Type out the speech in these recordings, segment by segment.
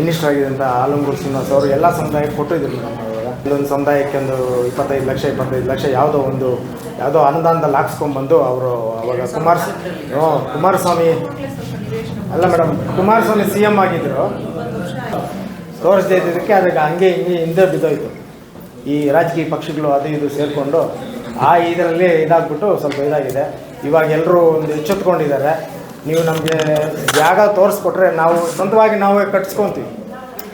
Minister ಆಗಿದ್ದಂಥ Alangur Srinivas ಅವರು ಎಲ್ಲ ಸಮುದಾಯಕ್ಕೆ ಕೊಟ್ಟಿದ್ರು ಮೇಡಮ್. ಅವಾಗ ಇಲ್ಲೊಂದು ಸಮುದಾಯಕ್ಕೆ ಒಂದು 25 ಲಕ್ಷ ಯಾವುದೋ ಅನುದಾನದಲ್ಲಿ ಹಾಕ್ಸ್ಕೊಂಡ್ಬಂದು ಅವರು ಅವಾಗ ಕುಮಾರಸ್ವಾಮಿ ಅಲ್ಲ ಮೇಡಮ್, ಕುಮಾರಸ್ವಾಮಿ CM ಆಗಿದ್ದರು. ತೋರಿಸದೇ ಇದ್ದಿದ್ದಕ್ಕೆ ಅದಕ್ಕೆ ಹಂಗೆ ಹಿಂದೆ ಬಿದ್ದೋಯ್ತು. ಈ ರಾಜಕೀಯ ಪಕ್ಷಗಳು ಅದು ಇದು ಸೇರಿಕೊಂಡು ಇದರಲ್ಲಿ ಇದಾಗ್ಬಿಟ್ಟು ಸ್ವಲ್ಪ ಇದಾಗಿದೆ. ಇವಾಗ ಎಲ್ಲರೂ ಒಂದು ಎಚ್ಚೆತ್ಕೊಂಡಿದ್ದಾರೆ. ನೀವು ನಮಗೆ ಜಾಗ ತೋರಿಸ್ಕೊಟ್ರೆ ನಾವು ಸ್ವಂತವಾಗಿ ನಾವೇ ಕಟ್ಸ್ಕೊತೀವಿ.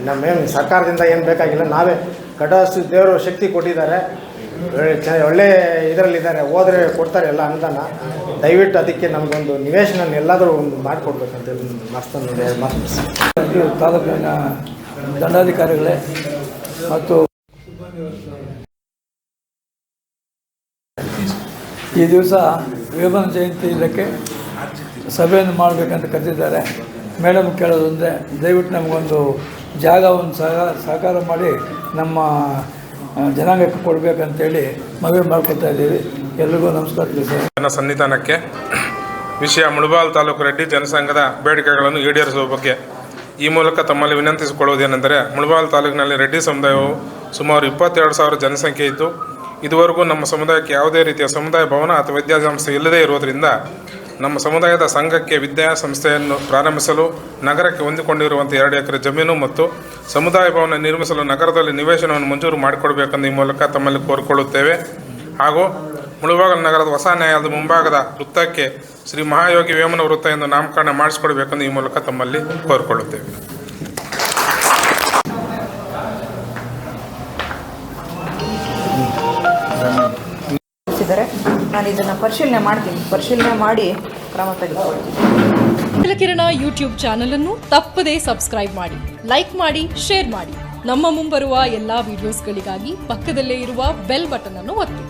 ನಮ್ಮೇನು ಸರ್ಕಾರದಿಂದ ಏನು ಬೇಕಾಗಿಲ್ಲ, ನಾವೇ ಕಟ್ಟೋಷ್ಟು ದೇವರು ಶಕ್ತಿ ಕೊಟ್ಟಿದ್ದಾರೆ. ಒಳ್ಳೆ ಇದರಲ್ಲಿದ್ದಾರೆ, ಹೋದರೆ ಕೊಡ್ತಾರೆ ಎಲ್ಲ ಅನುದಾನ. ದಯವಿಟ್ಟು ಅದಕ್ಕೆ ನಮಗೊಂದು ನಿವೇಶನ ಎಲ್ಲಾದರೂ ಒಂದು ಮಾಡಿಕೊಡ್ಬೇಕಂತೇಳಿ ಮಾತು ತಾಲೂಕಿನ ದಂಡಾಧಿಕಾರಿಗಳೇ ಮತ್ತು ಈ ದಿವಸ ವಿವೇಕಾನಂದ ಜಯಂತಿ ಇದಕ್ಕೆ ಸಭೆಯನ್ನು ಮಾಡಬೇಕಂತ ಕರೆದಿದ್ದಾರೆ. ಮೇಡಮ್ ಕೇಳೋದಂದರೆ ದಯವಿಟ್ಟು ನಮಗೊಂದು ಜಾಗ ಒಂದು ಸಹಕಾರ ಮಾಡಿ ನಮ್ಮ ಜನಾಂಗಕ್ಕೆ ಕೊಡಬೇಕಂತೇಳಿ ಮನವಿ ಮಾಡ್ಕೊತಾ ಇದ್ದೀವಿ. ಎಲ್ರಿಗೂ ನಮಸ್ಕಾರ ತಿಳಿಸಿ. ಸನ್ನಿಧಾನಕ್ಕೆ ವಿಷಯ ಮುಳಬಾಗಿಲು ತಾಲೂಕು ರೆಡ್ಡಿ ಜನಸಂಘದ ಬೇಡಿಕೆಗಳನ್ನು ಈಡೇರಿಸುವ ಬಗ್ಗೆ ಈ ಮೂಲಕ ತಮ್ಮಲ್ಲಿ ವಿನಂತಿಸಿಕೊಳ್ಳುವುದೇನೆಂದರೆ, ಮುಳಬಾಗಿಲು ತಾಲೂಕಿನಲ್ಲಿ ರೆಡ್ಡಿ ಸಮುದಾಯವು ಸುಮಾರು 22,000 ಜನಸಂಖ್ಯೆ ಇದ್ದು, ಇದುವರೆಗೂ ನಮ್ಮ ಸಮುದಾಯಕ್ಕೆ ಯಾವುದೇ ರೀತಿಯ ಸಮುದಾಯ ಭವನ ಅಥವಾ ವಿದ್ಯಾಸಂಸ್ಥೆ ಇಲ್ಲದೇ ಇರುವುದರಿಂದ ನಮ್ಮ ಸಮುದಾಯದ ಸಂಘಕ್ಕೆ ವಿದ್ಯಾಸಂಸ್ಥೆಯನ್ನು ಪ್ರಾರಂಭಿಸಲು ನಗರಕ್ಕೆ ಹೊಂದಿಕೊಂಡಿರುವಂಥ 2 ಎಕರೆ ಜಮೀನು ಮತ್ತು ಸಮುದಾಯ ಭವನ ನಿರ್ಮಿಸಲು ನಗರದಲ್ಲಿ ನಿವೇಶನವನ್ನು ಮಂಜೂರು ಮಾಡಿಕೊಡಬೇಕೆಂದು ಈ ಮೂಲಕ ತಮ್ಮಲ್ಲಿ ಕೋರಿಕೊಳ್ಳುತ್ತೇವೆ. ಹಾಗೂ ಮುಳಬಾಗಿಲು ನಗರದ ಹೊಸ ನ್ಯಾಯಾಲಯದ ಮುಂಭಾಗದ ವೃತ್ತಕ್ಕೆ ಶ್ರೀ ಮಹಾಯೋಗಿ ವೇಮನ ವೃತ್ತ ಎಂದು ನಾಮಕರಣ ಮಾಡಿಸಿಕೊಡಬೇಕೆಂದು ಈ ಮೂಲಕ ತಮ್ಮಲ್ಲಿ ಕೋರಿಕೊಳ್ಳುತ್ತೇವೆ. ನಾನು ಇದನ್ನು ಪರಿಶೀಲನೆ ಮಾಡಿ ಕ್ರಮ ತೆಗೆದುಕೊಳ್ತೀನಿ. ಕಿರಣ ಯೂಟ್ಯೂಬ್ ಚಾನಲ್ ಅನ್ನು ತಪ್ಪದೇ ಸಬ್ಸ್ಕ್ರೈಬ್ ಮಾಡಿ, ಲೈಕ್ ಮಾಡಿ, ಶೇರ್ ಮಾಡಿ. ನಮ್ಮ ಮುಂಬರುವ ಎಲ್ಲಾ ವಿಡಿಯೋಸ್ಗಳಿಗಾಗಿ ಪಕ್ಕದಲ್ಲೇ ಇರುವ ಬೆಲ್ ಬಟನ್ ಅನ್ನು ಒತ್ತಿ.